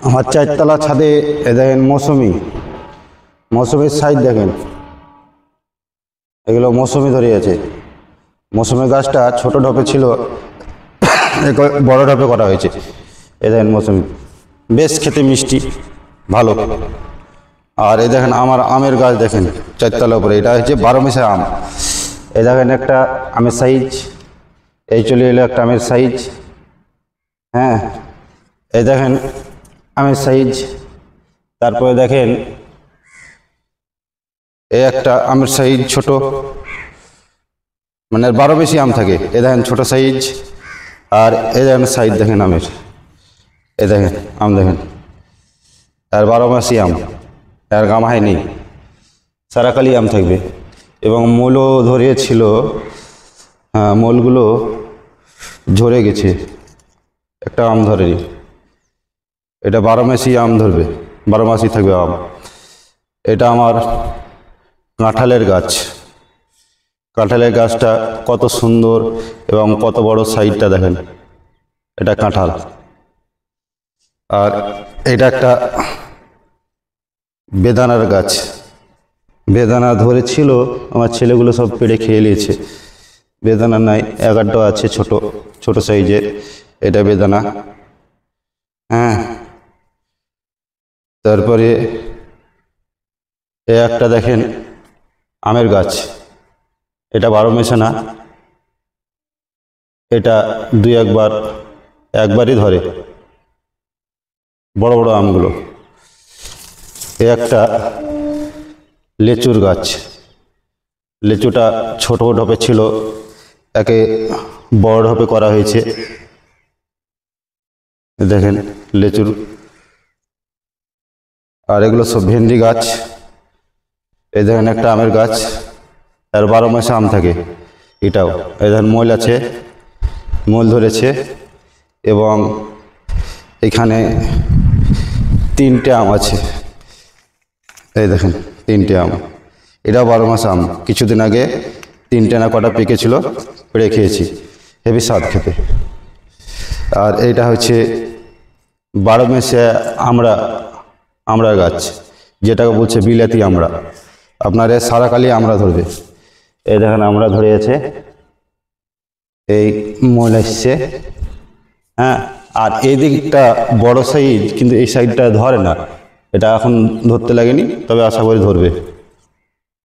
আমার চারতলা ছাদে এ দেখেন মৌসুমির সাইজ দেখেন, এগুলো মৌসুমি ধরিয়েছে। মৌসুমি গাছটা ছোট ঢপে ছিল, বড় ঢপে করা হয়েছে। এ দেখেন মৌসুমি, বেশ খেতে মিষ্টি, ভালো। আর এই দেখেন আমার আমের গাছ দেখেন চারতলার উপরে, এটা হচ্ছে 12 মাসে আম। এই দেখেন একটা আমের সাইজ, এই চলে এলো একটা আমের সাইজ। হ্যাঁ, এই দেখেন আমের সাইজ। তারপরে দেখেন এই একটা আমের সাইজ ছোট, মানে 12 বেশি আম থাকে। এ দেখেন ছোট সাইজ। আর এই দেখেন সাইজ দেখেন আমের, এ দেখেন আম দেখেন, আর 12 মাসি আম, আর গামাহাই নেই, সারাকালি আম থাকবে। এবং মূলও ধরিয়েছিল, হ্যাঁ মূলগুলো ঝরে গেছে, একটা আম ধরেনি। এটা 12 মাসি আম ধরবে, 12 মাসই থাকবে আম। এটা আমার কাঁঠালের গাছ। কাঁঠালের গাছটা কত সুন্দর এবং কত বড় সাইজটা দেখেন, এটা কাঁঠাল। আর এটা একটা বেদানার গাছ, বেদানা ধরেছিল, আমার ছেলেগুলো সব পেড়ে খেয়ে নিয়েছে। বেদানা নাই, 11টা আছে ছোট ছোট সাইজের, এটা বেদানা। হ্যাঁ, তারপরে এ একটা দেখেন আমের গাছ, এটা 12 মাসে না, এটা একবারই ধরে বড় বড় আমগুলো। এ একটা লেচুর গাছ, লেচুটা ছোট ঢপে ছিল, একে বড় ঢপে করা হয়েছে। দেখেন লেচুর। আর এগুলো সব ভেন্ডি গাছ। এই দেখেন একটা আমের গাছ, আর 12 মাসে আম থাকে এটাও। এই দেখেন মূল আছে, মূল ধরেছে। এবং এখানে 3টে আম আছে, এই দেখেন 3টে আম, এটাও 12 মাস আম। কিছুদিন আগে 3টে না কটা পেকেছিল, পেড়ে খেয়েছি, হেবি স্বাদ খেতে। আর এইটা হচ্ছে 12 মাসে আমড়া গাছ, যেটাকে বলছে বিলাতি আমড়া। আপনার এ সারাকালি আমড়া ধরবে। এই দেখেন আমড়া ধরে আছে, এই মূল এসছে। হ্যাঁ, আর এই দিকটা বড় সাইজ, কিন্তু এই সাইডটা ধরে না, এটা এখন ধরতে লাগেনি, তবে আশা করি ধরবে।